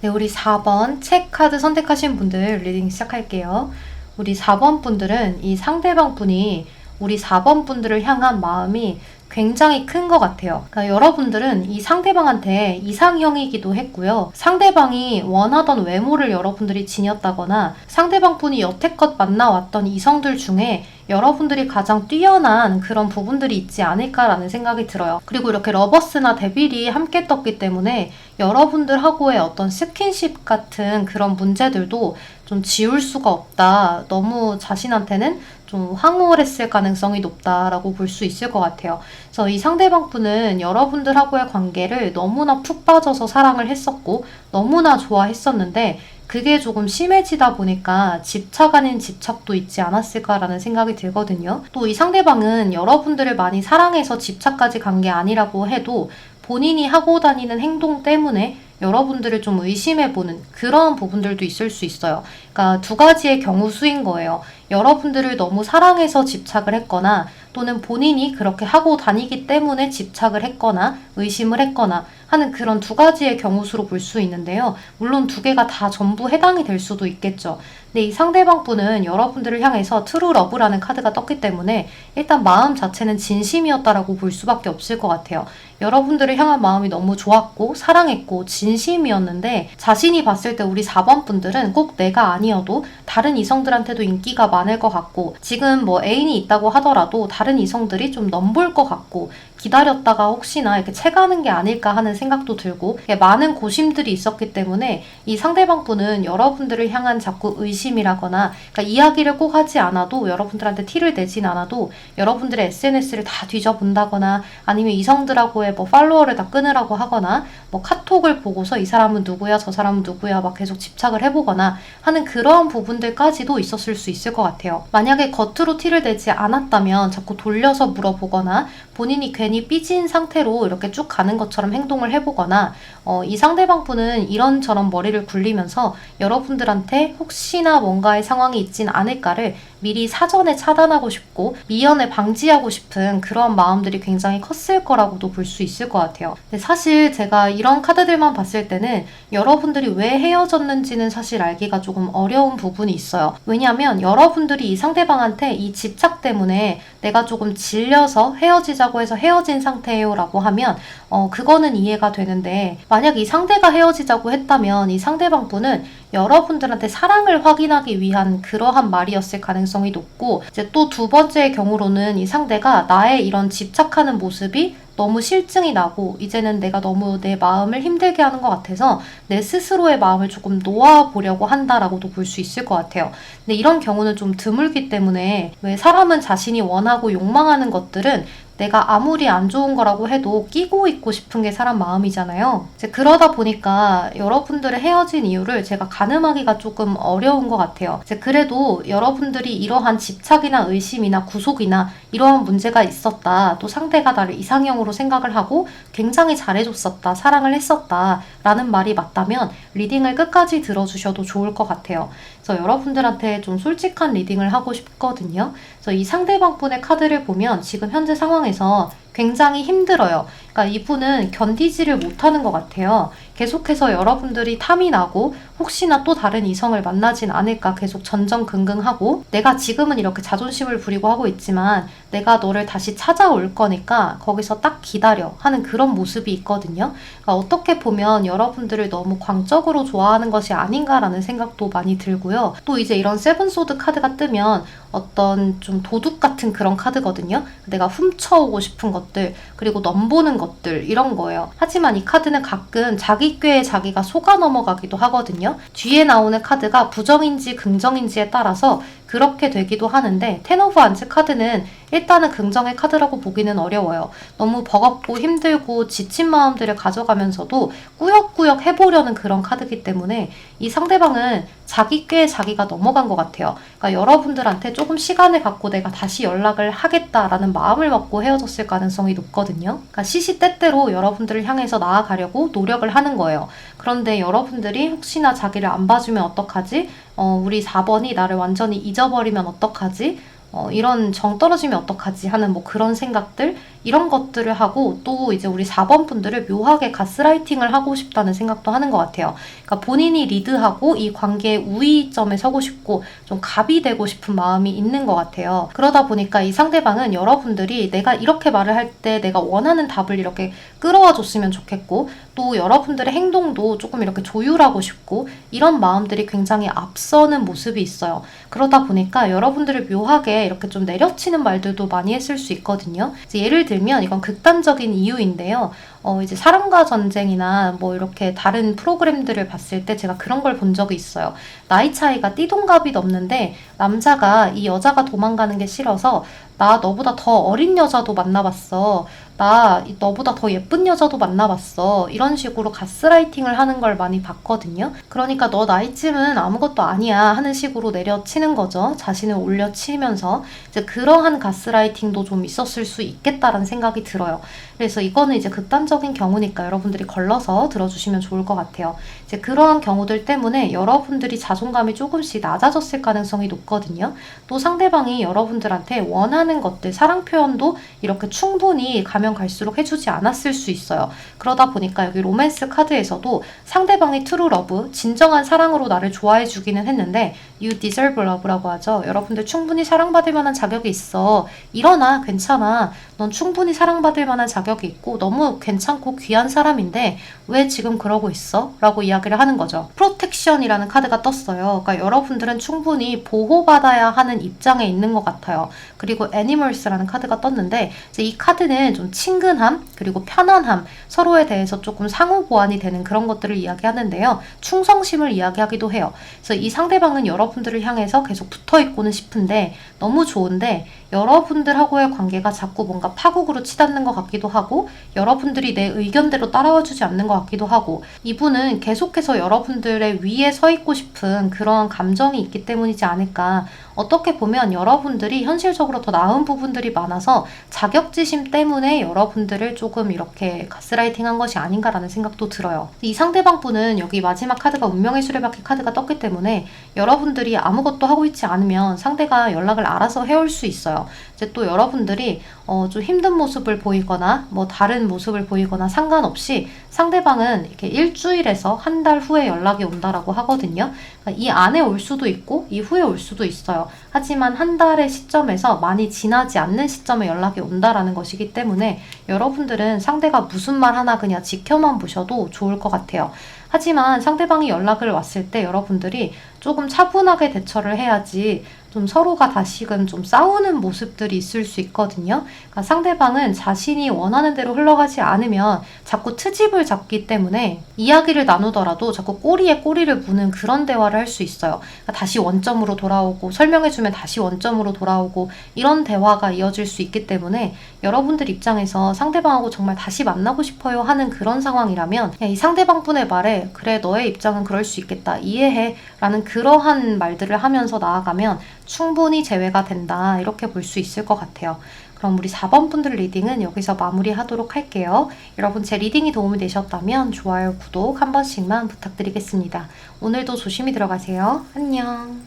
Speaker 1: 네, 우리 4번 책 카드 선택하신 분들 리딩 시작할게요. 우리 4번 분들은 이 상대방 분이 우리 4번 분들을 향한 마음이 굉장히 큰 것 같아요. 그러니까 여러분들은 이 상대방한테 이상형이기도 했고요. 상대방이 원하던 외모를 여러분들이 지녔다거나 상대방 분이 여태껏 만나왔던 이성들 중에 여러분들이 가장 뛰어난 그런 부분들이 있지 않을까라는 생각이 들어요. 그리고 이렇게 러버스나 데빌이 함께 떴기 때문에 여러분들하고의 어떤 스킨십 같은 그런 문제들도 좀 지울 수가 없다. 너무 자신한테는 좀 황홀했을 가능성이 높다라고 볼 수 있을 것 같아요. 그래서 이 상대방 분은 여러분들하고의 관계를 너무나 푹 빠져서 사랑을 했었고 너무나 좋아했었는데 그게 조금 심해지다 보니까 집착 아닌 집착도 있지 않았을까라는 생각이 들거든요. 또 이 상대방은 여러분들을 많이 사랑해서 집착까지 간 게 아니라고 해도 본인이 하고 다니는 행동 때문에 여러분들을 좀 의심해보는 그런 부분들도 있을 수 있어요. 그러니까 두 가지의 경우 수인 거예요. 여러분들을 너무 사랑해서 집착을 했거나 또는 본인이 그렇게 하고 다니기 때문에 집착을 했거나 의심을 했거나 하는 그런 두 가지의 경우 수로 볼 수 있는데요. 물론 두 개가 다 전부 해당이 될 수도 있겠죠. 근데 이 상대방 분은 여러분들을 향해서 트루 러브라는 카드가 떴기 때문에 일단 마음 자체는 진심이었다라고 볼 수밖에 없을 것 같아요. 여러분들을 향한 마음이 너무 좋았고 사랑했고 진심이었는데 자신이 봤을 때 우리 4번 분들은 꼭 내가 아니어도 다른 이성들한테도 인기가 많을 것 같고 지금 뭐 애인이 있다고 하더라도 다른 이성들이 좀 넘볼 것 같고 기다렸다가 혹시나 이렇게 채가는 게 아닐까 하는 생각도 들고 많은 고심들이 있었기 때문에 이 상대방 분은 여러분들을 향한 자꾸 의심이라거나 그러니까 이야기를 꼭 하지 않아도 여러분들한테 티를 내진 않아도 여러분들의 SNS를 다 뒤져본다거나 아니면 이성들하고의 뭐 팔로워를 다 끊으라고 하거나 뭐 카톡을 보고서 이 사람은 누구야 저 사람은 누구야 막 계속 집착을 해보거나 하는 그러한 부분들까지도 있었을 수 있을 것 같아요. 만약에 겉으로 티를 내지 않았다면 자꾸 돌려서 물어보거나 본인이 괜히 삐진 상태로 이렇게 쭉 가는 것처럼 행동을 해보거나 이 상대방 분은 이런저런 머리를 굴리면서 여러분들한테 혹시나 뭔가의 상황이 있진 않을까를 미리 사전에 차단하고 싶고 미연에 방지하고 싶은 그런 마음들이 굉장히 컸을 거라고도 볼 수 있을 것 같아요. 근데 사실 제가 이런 카드들만 봤을 때는 여러분들이 왜 헤어졌는지는 사실 알기가 조금 어려운 부분이 있어요. 왜냐하면 여러분들이 이 상대방한테 이 집착 때문에 내가 조금 질려서 헤어지자고 해서 헤어진 상태예요 라고 하면 그거는 이해가 되는데 만약 이 상대가 헤어지자고 했다면 이 상대방 분은 여러분들한테 사랑을 확인하기 위한 그러한 말이었을 가능성이 높고 이제 또 두 번째의 경우로는 이 상대가 나의 이런 집착하는 모습이 너무 실증이 나고 이제는 내가 너무 내 마음을 힘들게 하는 것 같아서 내 스스로의 마음을 조금 놓아보려고 한다라고도 볼 수 있을 것 같아요. 근데 이런 경우는 좀 드물기 때문에 왜 사람은 자신이 원하고 욕망하는 것들은 내가 아무리 안 좋은 거라고 해도 끼고 있고 싶은 게 사람 마음이잖아요. 이제 그러다 보니까 여러분들의 헤어진 이유를 제가 가늠하기가 조금 어려운 것 같아요. 이제 그래도 여러분들이 이러한 집착이나 의심이나 구속이나 이러한 문제가 있었다. 또 상대가 나를 이상형으로 생각을 하고 굉장히 잘해줬었다. 사랑을 했었다. 라는 말이 맞다면 리딩을 끝까지 들어주셔도 좋을 것 같아요. 그래서 여러분들한테 좀 솔직한 리딩을 하고 싶거든요. 그래서 이 상대방 분의 카드를 보면 지금 현재 상황에서 굉장히 힘들어요. 그러니까 이분은 견디지를 못하는 것 같아요. 계속해서 여러분들이 탐이 나고 혹시나 또 다른 이성을 만나진 않을까 계속 전전긍긍하고 내가 지금은 이렇게 자존심을 부리고 하고 있지만 내가 너를 다시 찾아올 거니까 거기서 딱 기다려 하는 그런 모습이 있거든요. 그러니까 어떻게 보면 여러분들을 너무 광적으로 좋아하는 것이 아닌가라는 생각도 많이 들고요. 또 이제 이런 세븐소드 카드가 뜨면 어떤 좀 도둑 같은 그런 카드거든요. 내가 훔쳐오고 싶은 것들 그리고 넘보는 것들 이런 거예요. 하지만 이 카드는 가끔 자기 꾀에 자기가 속아 넘어가기도 하거든요. 있거든요. 뒤에 나오는 카드가 부정인지 긍정인지에 따라서 그렇게 되기도 하는데, 텐 오브 완즈 카드는 일단은 긍정의 카드라고 보기는 어려워요. 너무 버겁고 힘들고 지친 마음들을 가져가면서도 꾸역꾸역 해보려는 그런 카드이기 때문에 이 상대방은 자기 꾀에 자기가 넘어간 것 같아요. 그러니까 여러분들한테 조금 시간을 갖고 내가 다시 연락을 하겠다라는 마음을 먹고 헤어졌을 가능성이 높거든요. 그러니까 시시때때로 여러분들을 향해서 나아가려고 노력을 하는 거예요. 그런데 여러분들이 혹시나 자기를 안 봐주면 어떡하지? 우리 4번이 나를 완전히 잊어버리면 어떡하지? 이런 정 떨어지면 어떡하지 하는 뭐 그런 생각들, 이런 것들을 하고, 또 이제 우리 4번 분들을 묘하게 가스라이팅을 하고 싶다는 생각도 하는 것 같아요. 그러니까 본인이 리드하고 이 관계의 우위점에 서고 싶고 좀 갑이 되고 싶은 마음이 있는 것 같아요. 그러다 보니까 이 상대방은 여러분들이 내가 이렇게 말을 할 때 내가 원하는 답을 이렇게 끌어와 줬으면 좋겠고, 또 여러분들의 행동도 조금 이렇게 조율하고 싶고, 이런 마음들이 굉장히 앞서는 모습이 있어요. 그러다 보니까 여러분들을 묘하게 이렇게 좀 내려치는 말들도 많이 했을 수 있거든요. 예를 들면 이건 극단적인 이유인데요. 이제 사랑과 전쟁이나 뭐 이렇게 다른 프로그램들을 봤을 때 제가 그런 걸 본 적이 있어요. 나이 차이가 띠동갑이 넘는데 남자가 이 여자가 도망가는 게 싫어서 나 너보다 더 어린 여자도 만나봤어. 나 너보다 더 예쁜 여자도 만나봤어. 이런 식으로 가스라이팅을 하는 걸 많이 봤거든요. 그러니까 너 나이쯤은 아무것도 아니야 하는 식으로 내려치는 거죠. 자신을 올려치면서. 이제 그러한 가스라이팅도 좀 있었을 수 있겠다라는 생각이 들어요. 그래서 이거는 이제 극단적인 경우니까 여러분들이 걸러서 들어주시면 좋을 것 같아요. 이제 그러한 경우들 때문에 여러분들이 자존감이 조금씩 낮아졌을 가능성이 높거든요. 또 상대방이 여러분들한테 원하는 것들, 사랑 표현도 이렇게 충분히 가면 갈수록 해주지 않았을 수 있어요. 그러다 보니까 여기 로맨스 카드에서도 상대방이 트루 러브, 진정한 사랑으로 나를 좋아해 주기는 했는데 You deserve love라고 하죠. 여러분들 충분히 사랑받을 만한 자격이 있어. 일어나, 괜찮아. 넌 충분히 사랑받을 만한 자격이 있고 너무 괜찮고 귀한 사람인데 왜 지금 그러고 있어? 라고 이야기를 하는 거죠. 프로텍션이라는 카드가 떴어요. 그러니까 여러분들은 충분히 보호받아야 하는 입장에 있는 것 같아요. 그리고 애니멀스라는 카드가 떴는데 이제 이 카드는 좀 친근함, 그리고 편안함, 서로에 대해서 조금 상호 보완이 되는 그런 것들을 이야기하는데요. 충성심을 이야기하기도 해요. 그래서 이 상대방은 여러분들을 향해서 계속 붙어있고는 싶은데 너무 좋은데 여러분들하고의 관계가 자꾸 뭔가 파국으로 치닫는 것 같기도 하고, 여러분들이 내 의견대로 따라와주지 않는 것 같기도 하고, 이분은 계속해서 여러분들의 위에 서 있고 싶은 그런 감정이 있기 때문이지 않을까. 어떻게 보면 여러분들이 현실적으로 더 나은 부분들이 많아서 자격지심 때문에 여러분들을 조금 이렇게 가스라이팅한 것이 아닌가라는 생각도 들어요. 이 상대방 분은 여기 마지막 카드가 운명의 수레바퀴 카드가 떴기 때문에 여러분들이 아무것도 하고 있지 않으면 상대가 연락을 알아서 해올 수 있어요. 이제 또 여러분들이 좀 힘든 모습을 보이거나 뭐 다른 모습을 보이거나 상관없이 상대방은 이렇게 일주일에서 한 달 후에 연락이 온다라고 하거든요. 그러니까 이 안에 올 수도 있고 이후에 올 수도 있어요. 하지만 한 달의 시점에서 많이 지나지 않는 시점에 연락이 온다라는 것이기 때문에 여러분들은 상대가 무슨 말 하나 그냥 지켜만 보셔도 좋을 것 같아요. 하지만 상대방이 연락을 왔을 때 여러분들이 조금 차분하게 대처를 해야지 좀 서로가 다시금 좀 싸우는 모습들이 있을 수 있거든요. 그러니까 상대방은 자신이 원하는 대로 흘러가지 않으면 자꾸 트집을 잡기 때문에 이야기를 나누더라도 자꾸 꼬리에 꼬리를 무는 그런 대화를 할 수 있어요. 그러니까 다시 원점으로 돌아오고 설명해주면 다시 원점으로 돌아오고 이런 대화가 이어질 수 있기 때문에 여러분들 입장에서 상대방하고 정말 다시 만나고 싶어요 하는 그런 상황이라면 이 상대방분의 말에 그래 너의 입장은 그럴 수 있겠다 이해해 라는 그러한 말들을 하면서 나아가면 충분히 재회가 된다 이렇게 볼 수 있을 것 같아요. 그럼 우리 4번 분들 리딩은 여기서 마무리하도록 할게요. 여러분 제 리딩이 도움이 되셨다면 좋아요, 구독 한 번씩만 부탁드리겠습니다. 오늘도 조심히 들어가세요. 안녕.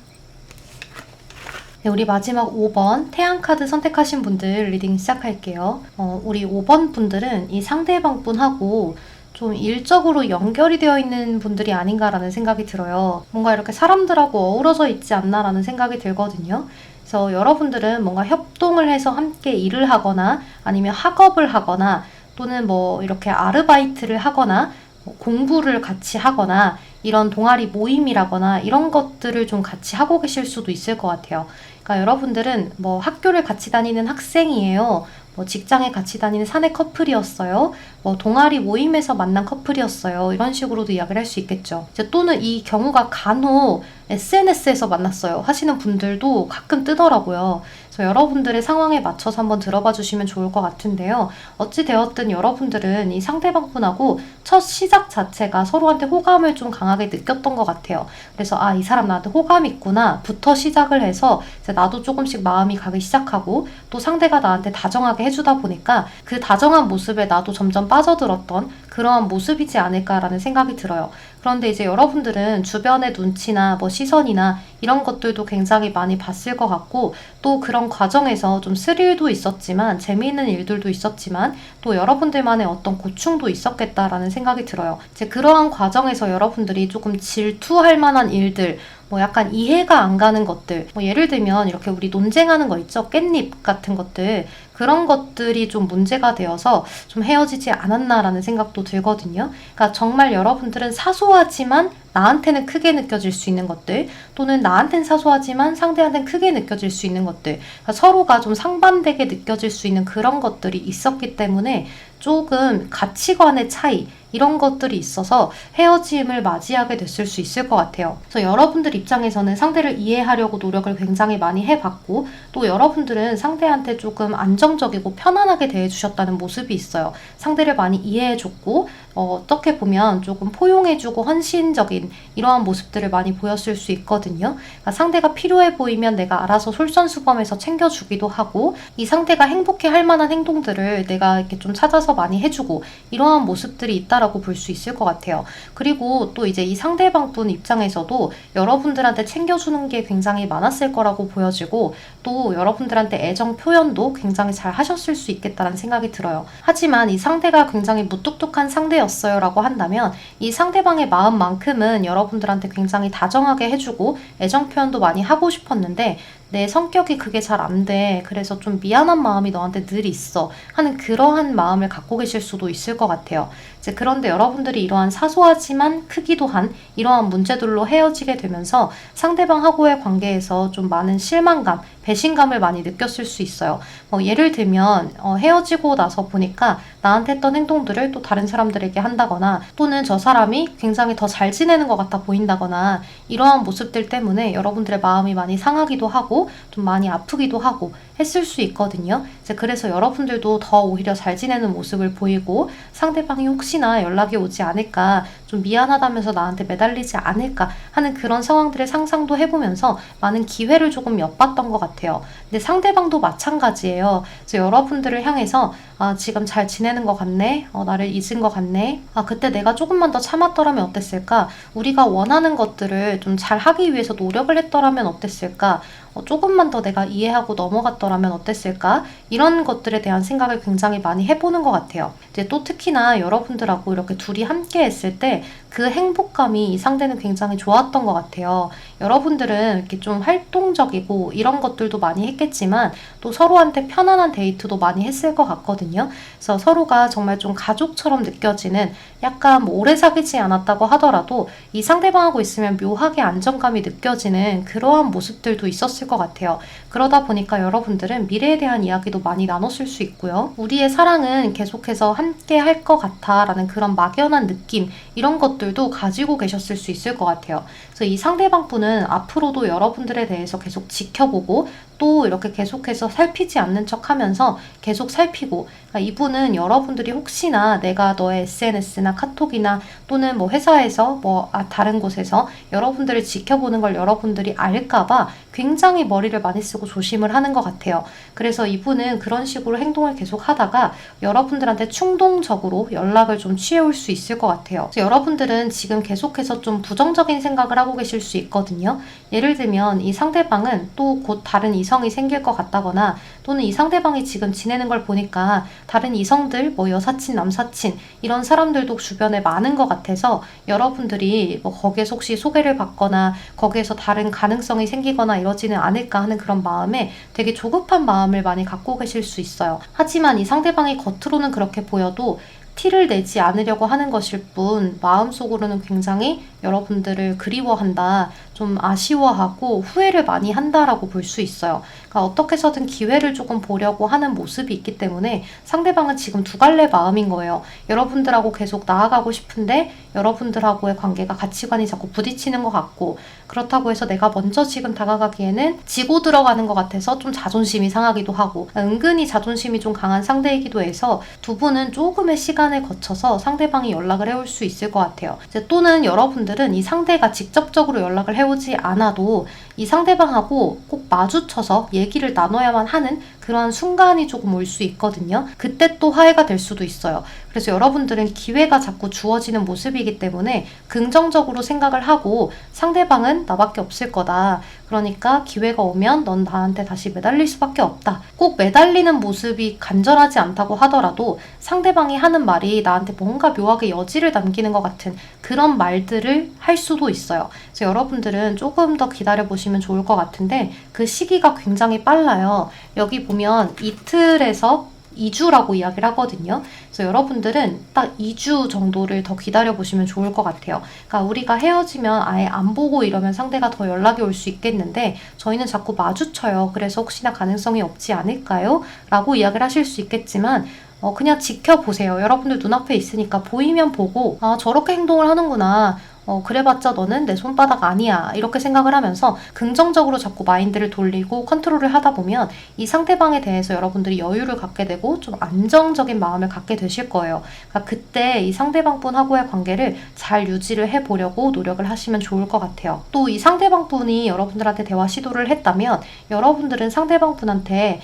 Speaker 1: 네, 우리 마지막 5번 태양카드 선택하신 분들 리딩 시작할게요. 우리 5번 분들은 이 상대방 분하고 좀 일적으로 연결이 되어 있는 분들이 아닌가라는 생각이 들어요. 뭔가 이렇게 사람들하고 어우러져 있지 않나라는 생각이 들거든요. 그래서 여러분들은 뭔가 협동을 해서 함께 일을 하거나 아니면 학업을 하거나 또는 뭐 이렇게 아르바이트를 하거나 공부를 같이 하거나 이런 동아리 모임이라거나 이런 것들을 좀 같이 하고 계실 수도 있을 것 같아요. 그러니까 여러분들은 뭐 학교를 같이 다니는 학생이에요. 뭐 직장에 같이 다니는 사내 커플이었어요. 뭐 동아리 모임에서 만난 커플이었어요. 이런 식으로도 이야기를 할 수 있겠죠. 이제 또는 이 경우가 간혹 SNS에서 만났어요 하시는 분들도 가끔 뜨더라고요. 그래서 여러분들의 상황에 맞춰서 한번 들어봐 주시면 좋을 것 같은데요. 어찌되었든 여러분들은 이 상대방분하고 첫 시작 자체가 서로한테 호감을 좀 강하게 느꼈던 것 같아요. 그래서 이 사람 나한테 호감 있구나 부터 시작을 해서 이제 나도 조금씩 마음이 가기 시작하고 또 상대가 나한테 다정하게 해주다 보니까 그 다정한 모습에 나도 점점 빠져들었던 그러한 모습이지 않을까라는 생각이 들어요. 그런데 이제 여러분들은 주변의 눈치나 뭐 시선이나 이런 것들도 굉장히 많이 봤을 것 같고 또 그런 과정에서 좀 스릴도 있었지만 재미있는 일들도 있었지만 또 여러분들만의 어떤 고충도 있었겠다라는 생각이 들어요. 이제 그러한 과정에서 여러분들이 조금 질투할 만한 일들 뭐 약간 이해가 안 가는 것들 뭐 예를 들면 이렇게 우리 논쟁하는 거 있죠? 깻잎 같은 것들 그런 것들이 좀 문제가 되어서 좀 헤어지지 않았나라는 생각도 들거든요. 그러니까 정말 여러분들은 사소하지만 나한테는 크게 느껴질 수 있는 것들 또는 나한테는 사소하지만 상대한테는 크게 느껴질 수 있는 것들 그러니까 서로가 좀 상반되게 느껴질 수 있는 그런 것들이 있었기 때문에 조금 가치관의 차이 이런 것들이 있어서 헤어짐을 맞이하게 됐을 수 있을 것 같아요. 그래서 여러분들 입장에서는 상대를 이해하려고 노력을 굉장히 많이 해봤고 또 여러분들은 상대한테 조금 안정적이고 편안하게 대해주셨다는 모습이 있어요. 상대를 많이 이해해줬고 어떻게 보면 조금 포용해주고 헌신적인 이러한 모습들을 많이 보였을 수 있거든요. 그러니까 상대가 필요해 보이면 내가 알아서 솔선수범해서 챙겨주기도 하고 이 상대가 행복해할 만한 행동들을 내가 이렇게 좀 찾아서 많이 해주고 이러한 모습들이 있다라고 볼 수 있을 것 같아요. 그리고 또 이제 이 상대방 분 입장에서도 여러분들한테 챙겨주는 게 굉장히 많았을 거라고 보여지고 또 여러분들한테 애정 표현도 굉장히 잘 하셨을 수 있겠다는 생각이 들어요. 하지만 이 상대가 굉장히 무뚝뚝한 상대였어요 라고 한다면 이 상대방의 마음만큼은 여러분들한테 굉장히 다정하게 해주고 애정 표현도 많이 하고 싶었는데 내 성격이 그게 잘 안 돼. 그래서 좀 미안한 마음이 너한테 늘 있어. 하는 그러한 마음을 갖고 계실 수도 있을 것 같아요. 이제 그런데 여러분들이 이러한 사소하지만 크기도 한 이러한 문제들로 헤어지게 되면서 상대방하고의 관계에서 좀 많은 실망감, 배신감을 많이 느꼈을 수 있어요. 예를 들면 헤어지고 나서 보니까 나한테 했던 행동들을 또 다른 사람들에게 한다거나 또는 저 사람이 굉장히 더 잘 지내는 것 같아 보인다거나 이러한 모습들 때문에 여러분들의 마음이 많이 상하기도 하고 좀 많이 아프기도 하고 했을 수 있거든요. 이제 그래서 여러분들도 더 오히려 잘 지내는 모습을 보이고 상대방이 혹시나 연락이 오지 않을까 좀 미안하다면서 나한테 매달리지 않을까 하는 그런 상황들을 상상도 해보면서 많은 기회를 조금 엿봤던 것 같아요. 근데 상대방도 마찬가지예요. 그래서 여러분들을 향해서 지금 잘 지내는 것 같네. 나를 잊은 것 같네. 그때 내가 조금만 더 참았더라면 어땠을까? 우리가 원하는 것들을 좀 잘 하기 위해서 노력을 했더라면 어땠을까? 조금만 더 내가 이해하고 넘어갔더라면 어땠을까? 이런 것들에 대한 생각을 굉장히 많이 해보는 것 같아요. 이제 또 특히나 여러분들하고 이렇게 둘이 함께 했을 때 그 행복감이 이 상대는 굉장히 좋았던 것 같아요. 여러분들은 이렇게 좀 활동적이고 이런 것들도 많이 했겠지만 또 서로한테 편안한 데이트도 많이 했을 것 같거든요. 그래서 서로가 정말 좀 가족처럼 느껴지는 약간 오래 사귀지 않았다고 하더라도 이 상대방하고 있으면 묘하게 안정감이 느껴지는 그러한 모습들도 있었을 것 같아요. 그러다 보니까 여러분들은 미래에 대한 이야기도 많이 나눴을 수 있고요. 우리의 사랑은 계속해서 함께 할 것 같아 라는 그런 막연한 느낌 이런 것들도 가지고 계셨을 수 있을 것 같아요. 그래서 이 상대방 분은 앞으로도 여러분들에 대해서 계속 지켜보고 또 이렇게 계속해서 살피지 않는 척 하면서 계속 살피고 그러니까 이분은 여러분들이 혹시나 내가 너의 SNS나 카톡이나 또는 뭐 회사에서 다른 곳에서 여러분들을 지켜보는 걸 여러분들이 알까봐 굉장히 머리를 많이 쓰고 조심을 하는 것 같아요. 그래서 이분은 그런 식으로 행동을 계속 하다가 여러분들한테 충동적으로 연락을 좀 취해올 수 있을 것 같아요. 그래서 여러분들은 지금 계속해서 좀 부정적인 생각을 하고 계실 수 있거든요. 예를 들면 이 상대방은 또 곧 다른 이성이 생길 것 같다거나 또는 이 상대방이 지금 지내는 걸 보니까 다른 이성들, 여사친, 남사친 이런 사람들도 주변에 많은 것 같아서 여러분들이 거기에서 혹시 소개를 받거나 거기에서 다른 가능성이 생기거나 이러지는 않을까 하는 그런 마음에 되게 조급한 마음을 많이 갖고 계실 수 있어요. 하지만 이 상대방이 겉으로는 그렇게 보여도 티를 내지 않으려고 하는 것일 뿐 마음속으로는 굉장히 여러분들을 그리워한다, 좀 아쉬워하고 후회를 많이 한다라고 볼 수 있어요. 그러니까 어떻게 해서든 기회를 조금 보려고 하는 모습이 있기 때문에 상대방은 지금 두 갈래 마음인 거예요. 여러분들하고 계속 나아가고 싶은데 여러분들하고의 관계가 가치관이 자꾸 부딪히는 것 같고, 그렇다고 해서 내가 먼저 지금 다가가기에는 지고 들어가는 것 같아서 좀 자존심이 상하기도 하고, 은근히 자존심이 좀 강한 상대이기도 해서 두 분은 조금의 시간을 거쳐서 상대방이 연락을 해올 수 있을 것 같아요. 또는 여러분들은 이 상대가 직접적으로 연락을 해오지 않아도 이 상대방하고 꼭 마주쳐서 얘기를 나눠야만 하는 그런 순간이 조금 올 수 있거든요. 그때 또 화해가 될 수도 있어요. 그래서 여러분들은 기회가 자꾸 주어지는 모습이기 때문에 긍정적으로 생각을 하고, 상대방은 나밖에 없을 거다, 그러니까 기회가 오면 넌 나한테 다시 매달릴 수밖에 없다. 꼭 매달리는 모습이 간절하지 않다고 하더라도 상대방이 하는 말이 나한테 뭔가 묘하게 여지를 남기는 것 같은 그런 말들을 할 수도 있어요. 그래서 여러분들은 조금 더 기다려보시면 좋을 것 같은데, 그 시기가 굉장히 빨라요. 여기 보면 이틀에서 2주라고 이야기를 하거든요. 그래서 여러분들은 딱 2주 정도를 더 기다려보시면 좋을 것 같아요. 그러니까 우리가 헤어지면 아예 안 보고 이러면 상대가 더 연락이 올 수 있겠는데, 저희는 자꾸 마주쳐요. 그래서 혹시나 가능성이 없지 않을까요? 라고 이야기를 하실 수 있겠지만, 그냥 지켜보세요. 여러분들 눈앞에 있으니까 보이면 보고, 아, 저렇게 행동을 하는구나, 그래봤자 너는 내 손바닥 아니야, 이렇게 생각을 하면서 긍정적으로 자꾸 마인드를 돌리고 컨트롤을 하다 보면 이 상대방에 대해서 여러분들이 여유를 갖게 되고 좀 안정적인 마음을 갖게 되실 거예요. 그러니까 그때 이 상대방분하고의 관계를 잘 유지를 해보려고 노력을 하시면 좋을 것 같아요. 또 이 상대방분이 여러분들한테 대화 시도를 했다면 여러분들은 상대방분한테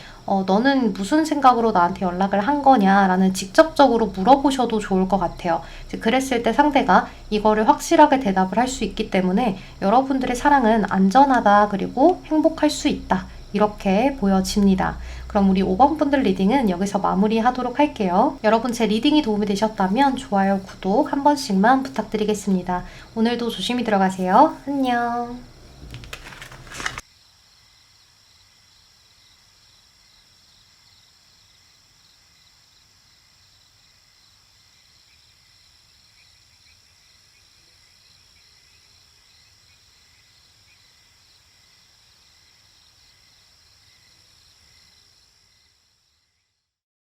Speaker 1: 너는 무슨 생각으로 나한테 연락을 한 거냐 라는 직접적으로 물어보셔도 좋을 것 같아요. 그랬을 때 상대가 이거를 확실하게 대답을 할 수 있기 때문에 여러분들의 사랑은 안전하다, 그리고 행복할 수 있다, 이렇게 보여집니다. 그럼 우리 5번 분들 리딩은 여기서 마무리하도록 할게요. 여러분, 제 리딩이 도움이 되셨다면 좋아요, 구독 한 번씩만 부탁드리겠습니다. 오늘도 조심히 들어가세요. 안녕.